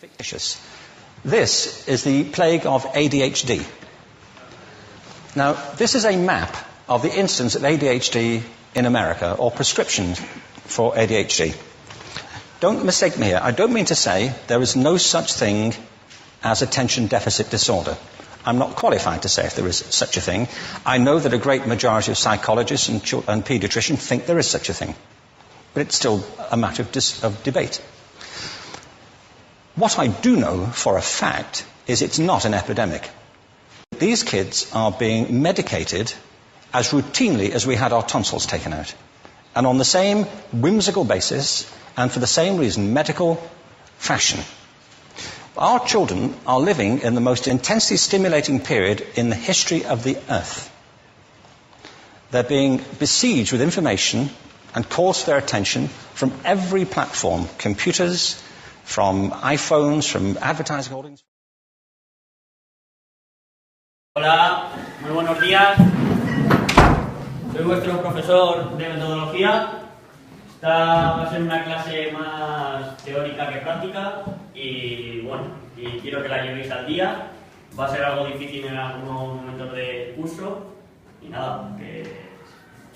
fictitious. This is the plague of ADHD. Now, this is a map of the incidence of ADHD in America, or prescriptions for ADHD. Don't mistake me here. I don't mean to say there is no such thing as attention deficit disorder. I'm not qualified to say if there is such a thing. I know that a great majority of psychologists and paediatricians think there is such a thing. But it's still a matter of debate. What I do know for a fact is it's not an epidemic. These kids are being medicated as routinely as we had our tonsils taken out. And on the same whimsical basis, and for the same reason, medical fashion. Our children are living in the most intensely stimulating period in the history of the earth. They're being besieged with information and calls for their attention from every platform, computers, from iPhones, from advertising holdings. Hola, muy buenos días. Soy vuestro profesor de metodología. Esta va a ser una clase más teórica que práctica y bueno, y quiero que la llevéis al día. Va a ser algo difícil en algunos momentos de curso y nada, que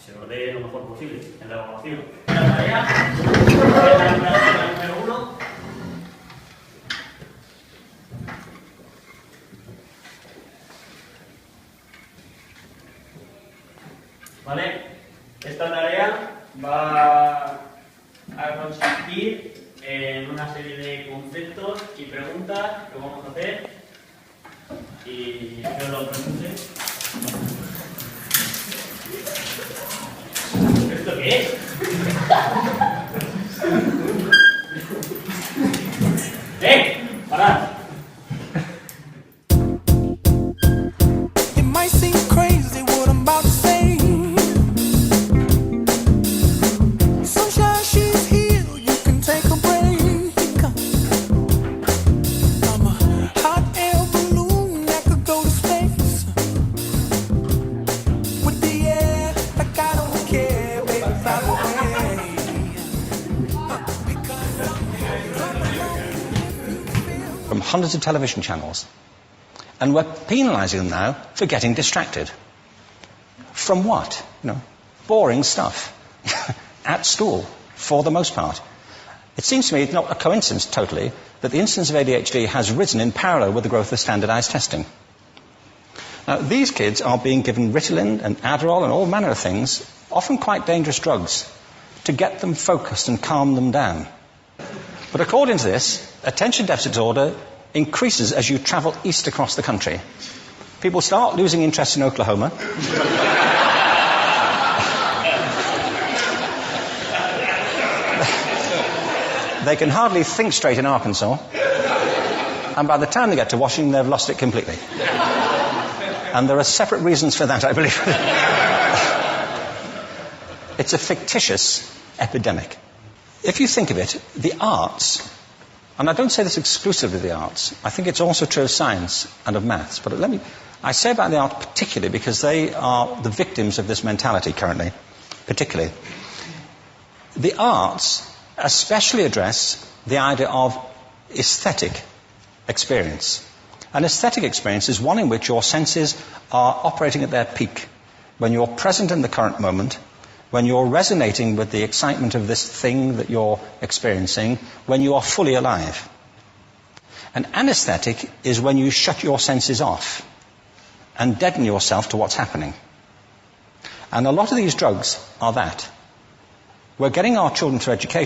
se os dé lo mejor posible en la evaluación. La tarea es la número 1. ¿Vale? Esta tarea va a consistir en una serie de conceptos y preguntas que vamos a hacer y que os lo pregunte. ¿Esto qué es? ¡Parad! From hundreds of television channels. And we're penalising them now for getting distracted. From what? Boring stuff. At school, for the most part. It seems to me it's not a coincidence totally that the incidence of ADHD has risen in parallel with the growth of standardised testing. Now, these kids are being given Ritalin and Adderall and all manner of things, often quite dangerous drugs, to get them focused and calm them down. But according to this, attention deficit disorder increases as you travel east across the country. People start losing interest in Oklahoma. They can hardly think straight in Arkansas. And by the time they get to Washington, they've lost it completely. And there are separate reasons for that, I believe. It's a fictitious epidemic. If you think of it, the arts, and I don't say this exclusively of the arts, I think it's also true of science and of maths, but I say about the arts particularly because they are the victims of this mentality currently, particularly. The arts especially address the idea of aesthetic experience. An aesthetic experience is one in which your senses are operating at their peak, when you're present in the current moment, when you're resonating with the excitement of this thing that you're experiencing, when you are fully alive. An anesthetic is when you shut your senses off and deaden yourself to what's happening. And a lot of these drugs are that. We're getting our children through education.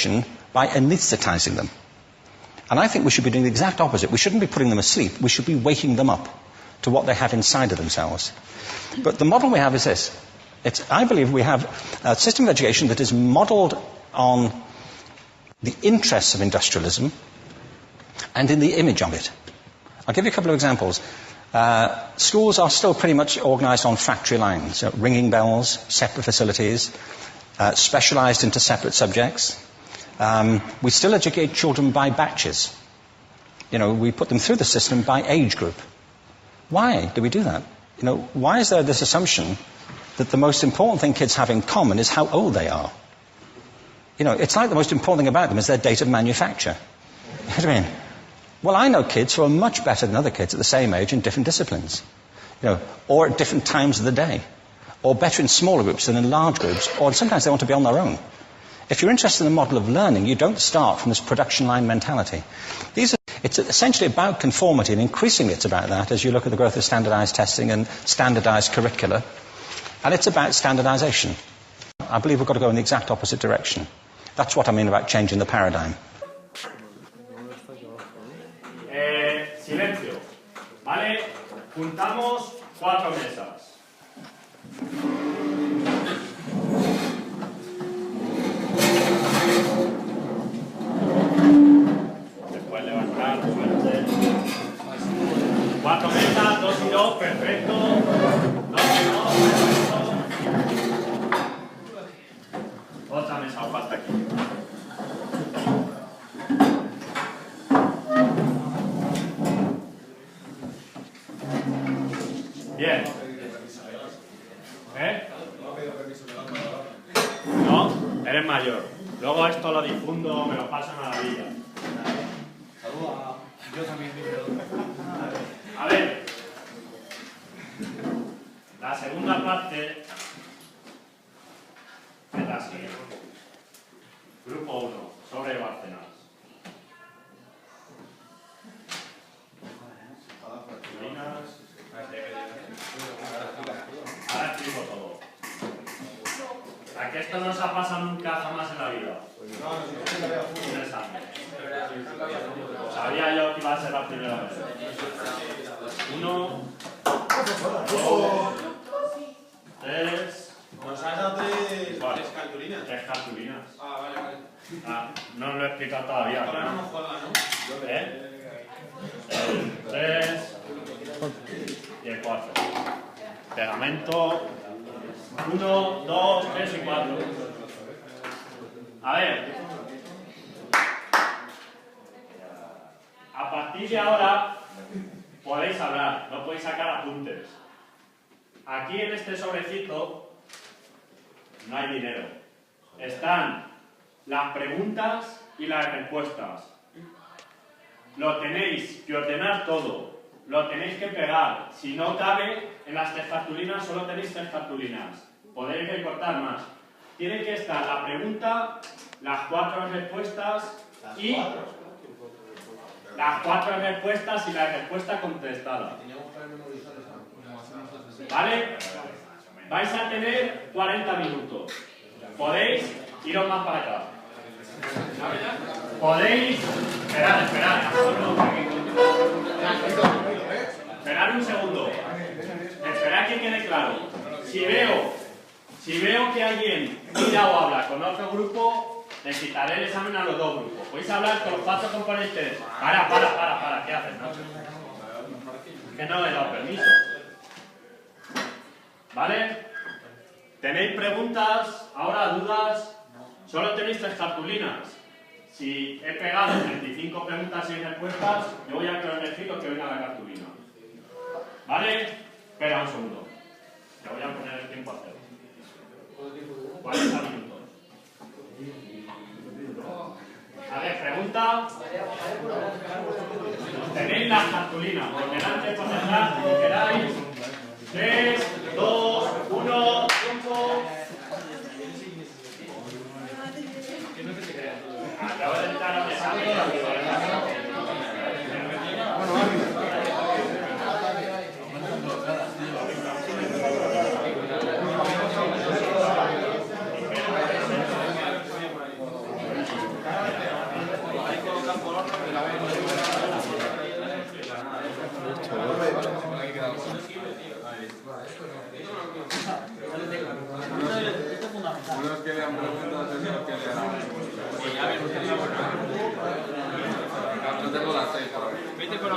education by anaesthetizing them. And I think we should be doing the exact opposite. We shouldn't be putting them asleep. We should be waking them up to what they have inside of themselves. But the model we have is this. I believe we have a system of education that is modeled on the interests of industrialism and in the image of it. I'll give you a couple of examples. Schools are still pretty much organized on factory lines, ringing bells, separate facilities, specialized into separate subjects. We still educate children by batches. We put them through the system by age group. Why do we do that? Why is there this assumption that the most important thing kids have in common is how old they are? It's like the most important thing about them is their date of manufacture. You know what I mean? Well, I know kids who are much better than other kids at the same age in different disciplines, or at different times of the day, or better in smaller groups than in large groups, or sometimes they want to be on their own. If you're interested in the model of learning, you don't start from this production line mentality. It's essentially about conformity, and increasingly it's about that as you look at the growth of standardized testing and standardized curricula. And it's about standardization. I believe we've got to go in the exact opposite direction. That's what I mean about changing the paradigm. Silencio. ¿Vale? Juntamos 4 mesas. Después levantar, suerte. 4 mesas, 2 y 2, perfecto. 2 y 2, perfecto. Otra mesa os falta aquí. Bien. No, eres mayor. Luego esto lo difundo, me lo pasan a la villa. Yo también. A ver. La segunda parte es la siguiente. Grupo 1, sobre Bárcenas. Ahora explico todo. ¿A que esto no os ha pasado nunca jamás en la vida? Un examen. Sabía yo que iba a ser la primera vez. 1, 2, 3. Nos has dado 3 cartulinas. 3 cartulinas. Ah, vale. No os lo he explicado todavía. Ahora no juega, ¿no? El 3 y el 4. Pegamento 1, 2, 3 y 4. A ver. A partir de ahora podéis hablar, no podéis sacar apuntes. Aquí en este sobrecito no hay dinero. Están las preguntas y las respuestas. Lo tenéis que ordenar todo. Lo tenéis que pegar. Si no cabe, en las 3 cartulinas solo tenéis 3 cartulinas. Podéis recortar más. Tiene que estar la pregunta, las 4 respuestas y las 4 respuestas y la respuesta contestada. ¿Vale? Vais a tener 40 minutos. Podéis iros más para acá. Podéis... Esperad. Esperad un segundo. Esperad que quede claro. Si veo que alguien mira o habla con otro grupo, le quitaré el examen a los 2 grupos. Podéis hablar con los 4 componentes. Para. ¿Qué haces, no? Que no le he dado permiso. ¿Vale? ¿Tenéis preguntas? ¿Ahora dudas? Solo tenéis 3 cartulinas. Si he pegado 35 preguntas y respuestas, yo voy a cronometrar que venga la cartulina. ¿Vale? Espera un segundo. Le voy a poner el tiempo a 0. 40 minutos. A ver, pregunta. Tenéis las cartulinas por delante, por detrás, como queráis. 3, 2, 1, tiempo. Acabo de entrar a mesa.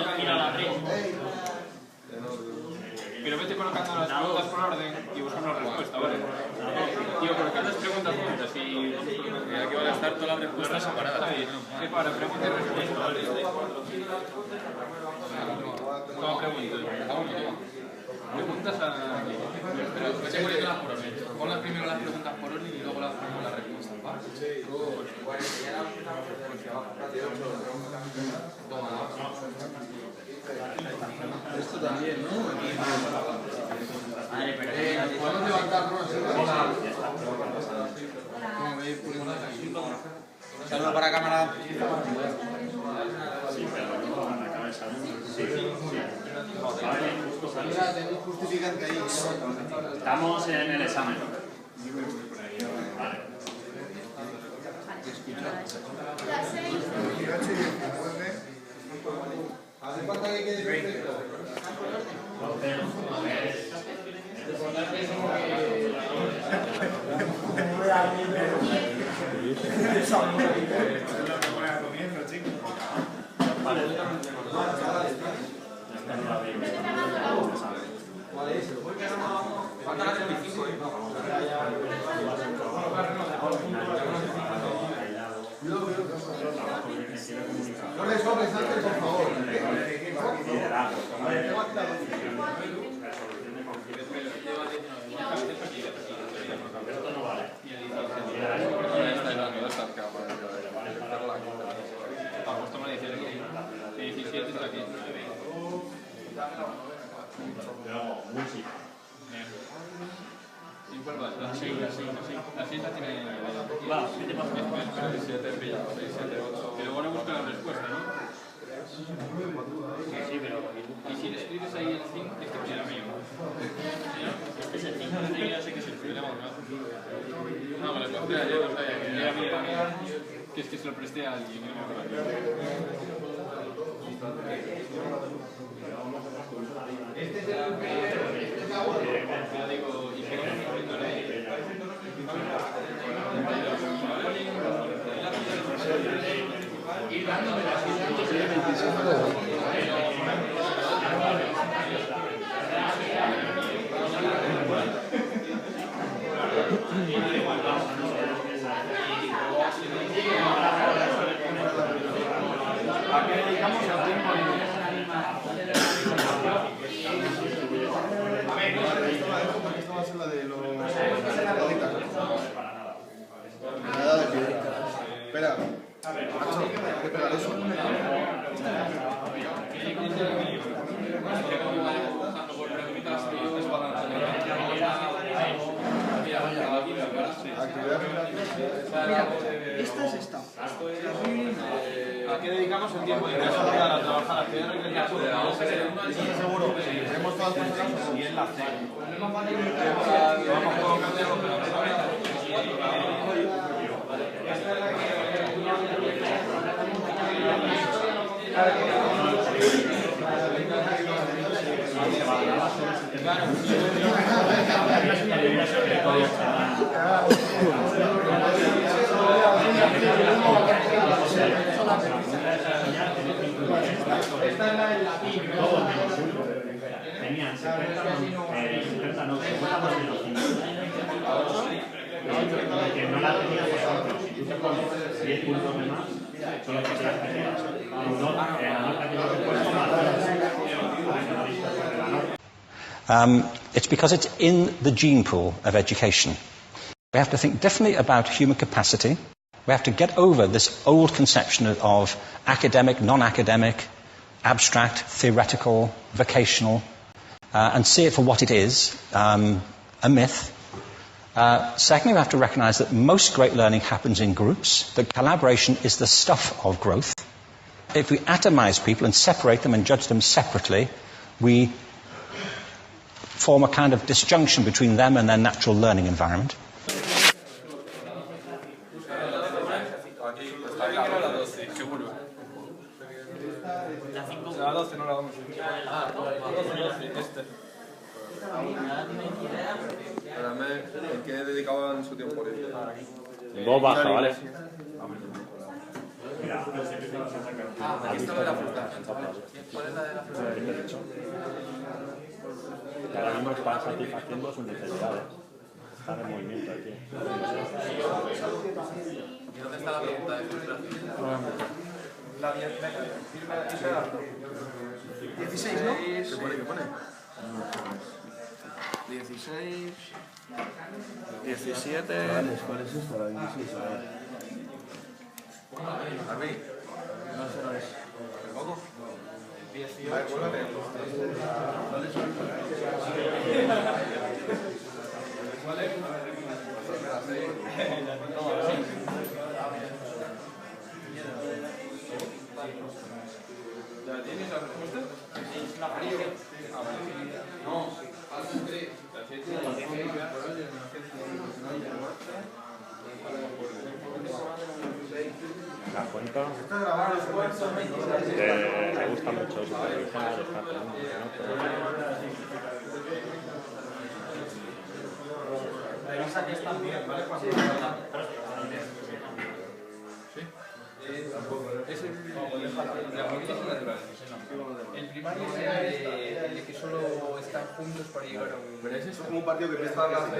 ir a la 3. Pero vete colocando las preguntas por orden y buscando la respuesta, ¿vale? Tío, colocar las preguntas juntas y aquí van a estar todas las respuestas separadas. Sí, para preguntas y respuestas, ¿vale? Toma preguntas. Preguntas a... Pero vete poniéndolas por orden. Pon primero las preguntas por orden y luego las respuestas, ¿vale? Toma. Esto también, ¿no? ¿Podemos levantarnos así? Saludos para cámara. Tengo un justificante ahí. Estamos en el examen. ¿Hace falta que quede perfecto? Falta la 35, No le sobres antes, por favor. ¿Y cuál va? La 6 la tiene... Va, ¿qué te pasa? 7 pillado, 6, 7, 8... Y luego no busca la respuesta, ¿no? Sí, pero... Y si le escribes ahí el 5, este que era mío. Este es el 5, yo ya sé que es el 5. No, me lo costé ayer, no sabía que era mío. Que es que se lo presté a alguien, no me acuerdo. Este es el que... Yo digo, ¿y qué vamos poniendo ahí? Ir dándome las 25. ¿A qué dedicamos el tiempo libre? A ver, esto va a ser la de los... Nada de piedra. Espera, macho, hay que pegar eso. Esta es esta. ¿A qué dedicamos el tiempo de casa? A trabajar, a estudiar en el caso de la OCDE. Seguro que si hemos todas las cosas y es la C. Vamos a cambiarlo, pero esta es la del latín. Tenían 70 no, 50 menos 5. Que no la tenías, por ejemplo, si tú te pones 10 puntos de más, solo que las tenías. It's because it's in the gene pool of education. We have to think differently about human capacity. We have to get over this old conception of academic, non-academic, abstract, theoretical, vocational, and see it for what it is, a myth. Secondly, we have to recognize that most great learning happens in groups, that collaboration is the stuff of growth. If we atomize people and separate them and judge them separately, we form a kind of disjunction between them and their natural learning environment. La 12 no la vamos a Espérame, ¿en qué dedicaban su tiempo libre? Voz baja, ¿vale? Aquí está lo de la fruta. ¿Cuál es la de la fruta? Que ahora mismo está satisfaciendo sus necesidades. Está en movimiento aquí. ¿Y dónde está la pregunta de frustración? La 10, venga, firme 16, ¿no? ¿Qué pone? 16, 17. ¿Cuál es esta? La 26. ¿A mí? No, ese no es. ¿Tampoco? 18. ¿Cuál es? ¿Ya tienes la respuesta? Es una frase. No. La cuenta Está grabado después, son 26. le gusta mucho supervisar, estar con uno, Revisa que están bien, ¿vale? Cuando El primario era el de que solo están juntos para llegar a un... Pero es como un partido que empieza a hablar de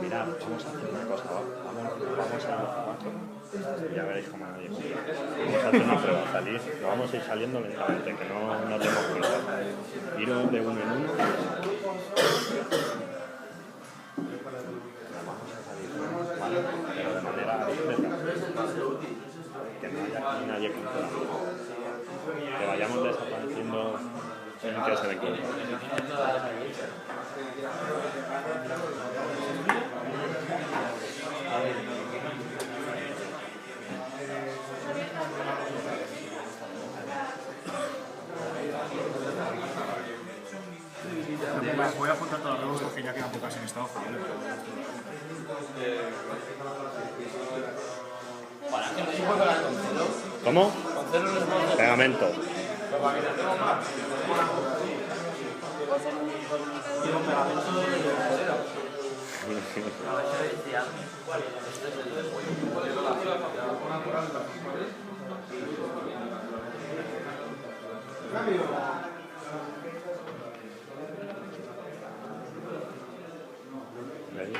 Mirad, vamos a hacer una cosa, vamos a 4, ya veréis cómo nadie compra. Vamos a hacer una prueba, salir, lo vamos a ir saliendo lentamente, que no nos demos cuenta. Iros de uno en uno. Vamos a salir, ¿vale? Pero de manera discreta. Que no haya aquí nadie controlando. Que vayamos desapareciendo sin que se dé cuenta. Voy a apuntar todas las nuevas porque ya quedan pocas en esta hoja. ¿Cómo? Pegamento. ¿Veis?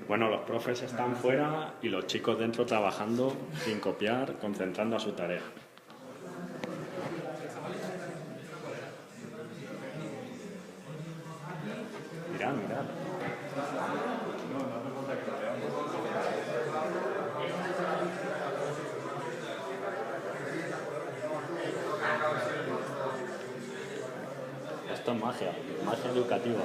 Bueno, los profes están fuera y los chicos dentro trabajando sin copiar, concentrando a su tarea. Mirad, mirad. Esto es magia educativa.